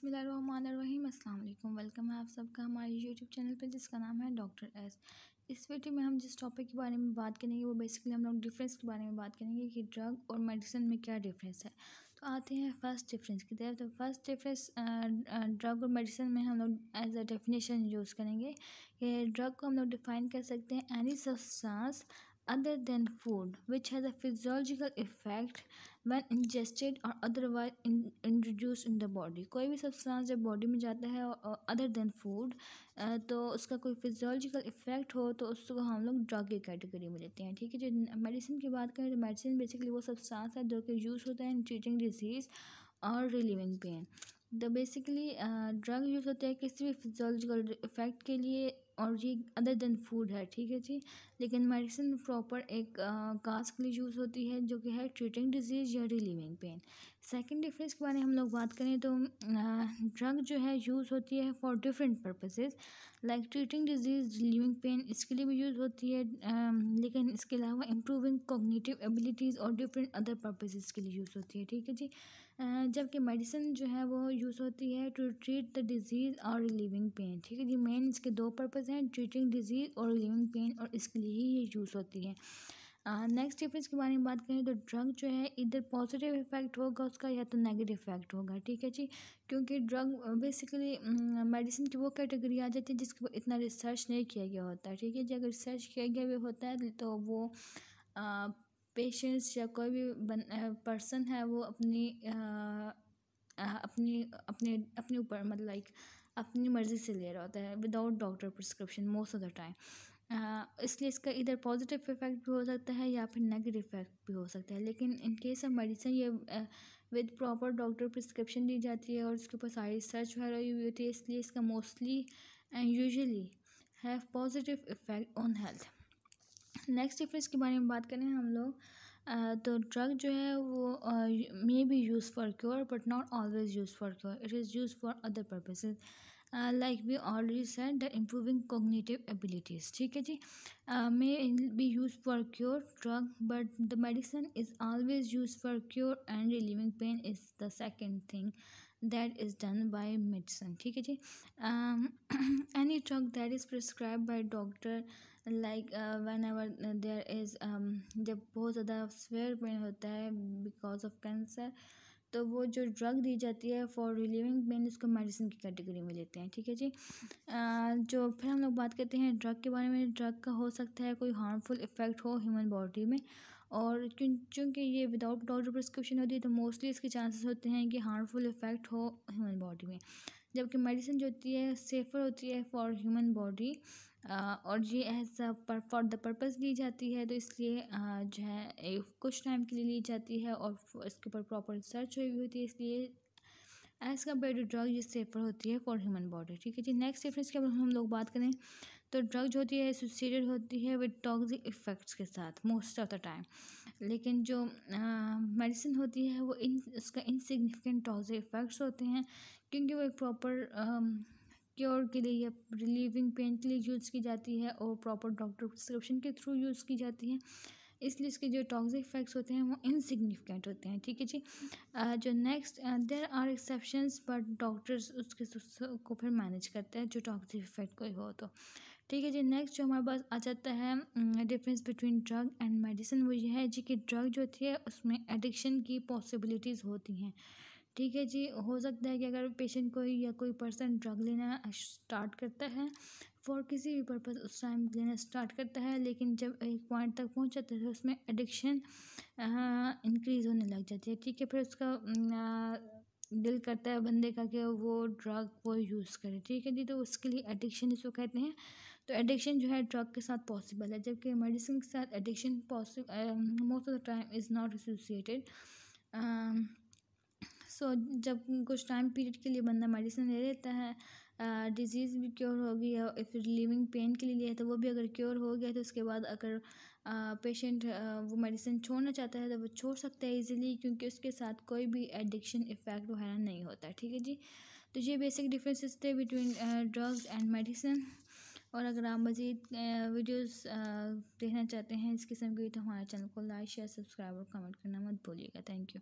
बिस्मिल्लाहिर्रहमानिर्रहीम अस्सलाम वालेकुम। वेलकम है आप सबका हमारे यूट्यूब चैनल पे जिसका नाम है डॉक्टर एस। इस वीडियो में हम जिस टॉपिक के बारे में बात करेंगे वो बेसिकली हम लोग डिफरेंस के बारे में बात करेंगे कि ड्रग और मेडिसिन में क्या डिफरेंस है। तो आते हैं फर्स्ट डिफरेंस की तरफ। तो फर्स्ट डिफरेंस ड्रग और मेडिसिन में हम लोग एज अ डेफिनेशन यूज़ करेंगे कि ड्रग को हम लोग डिफाइन कर सकते हैं any substance other than food which has a physiological effect when ingested or otherwise introduced in the body। कोई भी सब्सटेंस जब बॉडी में जाता है अदर देन फूड तो उसका कोई फिजियोलॉजिकल इफेक्ट हो तो उसको हम लोग ड्रग की कैटेगरी में लेते हैं। ठीक है। जो मेडिसिन की बात करें तो मेडिसिन बेसिकली वो सब्सटेंस है जो कि यूज़ होता है इन ट्रीटिंग डिजीज़ और रिलीविंग पेन। तो बेसिकली ड्रग यूज़ होता है किसी भी फिजियोलॉजिकल इफेक्ट के लिए और ये अदर देन फूड है। ठीक है जी। लेकिन मेडिसिन प्रॉपर एक काज के लिए यूज़ होती है जो कि है ट्रीटिंग डिजीज़ या रिलीविंग पेन। सेकंड डिफरेंस के बारे में हम लोग बात करें तो ड्रग जो है यूज़ होती है for different purposes like treating disease relieving pain इसके लिए भी यूज़ होती है लेकिन इसके अलावा इम्प्रूविंग कॉग्निटिव एबिलिटीज़ और डिफरेंट अदर पर्पसेस के लिए यूज़ होती है। ठीक है जी। जबकि मेडिसिन जो है वो यूज़ होती है टू ट्रीट द डिजीज़ और रिलीविंग पेन। ठीक है जी। मेन इसके दो पर्पज़ हैं, ट्रीटिंग डिजीज़ और रिलीविंग पेन, और इसके लिए ही ये यूज़ होती है। नेक्स्ट डिफरेंस के बारे में बात करें तो ड्रग जो है इधर पॉजिटिव इफेक्ट होगा उसका या तो नेगेटिव इफेक्ट होगा। ठीक है जी। क्योंकि ड्रग बेसिकली मेडिसिन की वो कैटेगरी आ जाती है जिसके ऊपर इतना रिसर्च नहीं किया गया होता है। ठीक है जी। अगर रिसर्च किया गया भी होता है तो वो पेशेंट्स या कोई भी पर्सन है वो अपनी अपने अपने ऊपर मतलब लाइक अपनी मर्ज़ी से ले रहा होता है without doctor prescription most of the time. इसलिए इसका इधर पॉजिटिव इफेक्ट भी हो सकता है या फिर नेगेटिव इफेक्ट भी हो सकता है। लेकिन इन केस ऑफ मेडिसिन ये विद प्रॉपर डॉक्टर प्रिस्क्रिप्शन दी जाती है और उसके ऊपर सारी रिसर्च वगैरह हुई होती है, इसलिए इसका mostly and usually have positive effect on health. Next difference के बारे में बात करें हम लोग तो ड्रग जो है वो may be use for cure but not always use for cure, it is use for other purposes like we already said that improving cognitive abilities. ठीक है जी। May be use for cure drug but the medicine is always use for cure and relieving pain is the second thing that is done by medicine। ठीक है जी। any drug that is prescribed by doctor like whenever there is जब बहुत ज़्यादा severe pen होता है because of cancer तो वो जो ड्रग दी जाती है फॉर रिलीविंग पेन उसको मेडिसिन की कैटेगरी में लेते हैं। ठीक है जी। जो फिर हम लोग बात करते हैं ड्रग के बारे में। ड्रग का हो सकता है कोई हार्मफुल इफ़ेक्ट हो ह्यूमन बॉडी में और चूँकि ये विदाउट डॉक्टर प्रिस्क्रिप्शन होती है तो मोस्टली इसके चांसेस होते हैं कि हार्मफुल इफ़ेक्ट हो ह्यूमन बॉडी में। जबकि मेडिसिन जो होती है सेफ़र होती है फॉर ह्यूमन बॉडी और ये एज फॉर द पर्पज़ ली जाती है तो इसलिए जो है कुछ टाइम के लिए ली जाती है और इसके ऊपर प्रॉपर रिसर्च हुई होती है, इसलिए एज़ कम्पेयर टू ड्रग ये सेफ़र होती है फॉर ह्यूमन बॉडी। ठीक है जी। नेक्स्ट डिफरेंस की अगर हम लोग बात करें तो ड्रग जो होती है एसोसिएटेड होती है विद टॉक्सिक इफ़ेक्ट्स के साथ मोस्ट ऑफ द टाइम। लेकिन जो मेडिसिन होती है वो उसका इनसिग्निफिकेंट टॉक्सिक इफ़ेक्ट्स होते हैं क्योंकि वो एक प्रॉपर क्योर के लिए या रिलीविंग पेन के लिए यूज़ की जाती है और प्रॉपर डॉक्टर प्रिस्क्रिप्शन के थ्रू यूज़ की जाती है, इसलिए इसके जो टॉक्सिक इफ़ेक्ट्स होते हैं वो इनसिग्निफिकेंट होते हैं। ठीक है जी। जो next there are exceptions but doctors उसके को फिर मैनेज करते हैं जो टॉक्सिक इफ़ेक्ट कोई हो तो। ठीक है जी। नेक्स्ट जो हमारे पास आ जाता है difference between drug and medicine वो ये है जी कि ड्रग जो होती है उसमें एडिक्शन की पॉसिबिलिटीज़ होती हैं। ठीक है जी। हो सकता है कि अगर पेशेंट कोई या कोई पर्सन ड्रग लेना स्टार्ट करता है फॉर किसी भी पर्पज़ उस टाइम लेना स्टार्ट करता है लेकिन जब एक पॉइंट तक पहुंच जाता है तो उसमें एडिक्शन इंक्रीज़ होने लग जाती है। ठीक है। फिर उसका दिल करता है बंदे का कि वो ड्रग वो यूज़ करे। ठीक है जी। तो उसके लिए एडिक्शन इसको कहते हैं। तो एडिक्शन जो है ड्रग के साथ पॉसिबल है जबकि मेडिसिन के साथ addiction possible most of the time is not associated. So जब कुछ टाइम पीरियड के लिए बंदा मेडिसिन ले लेता है डिज़ीज़ भी क्योर हो गई या फिर रिलीविंग पेन के लिए लिया तो वो भी अगर क्योर हो गया तो उसके बाद अगर पेशेंट वो मेडिसिन छोड़ना चाहता है तो वो छोड़ सकता है इजीली क्योंकि उसके साथ कोई भी एडिक्शन इफ़ेक्ट वगैरह नहीं होता। ठीक है जी। तो ये बेसिक डिफरेंसेस थे बिटवीन ड्रग्स एंड मेडिसिन। और अगर आप मज़ीद वीडियोस देखना चाहते हैं इस किस्म की तो हमारे चैनल को लाइक शेयर सब्सक्राइब और कमेंट करना मत भूलिएगा। Thank you.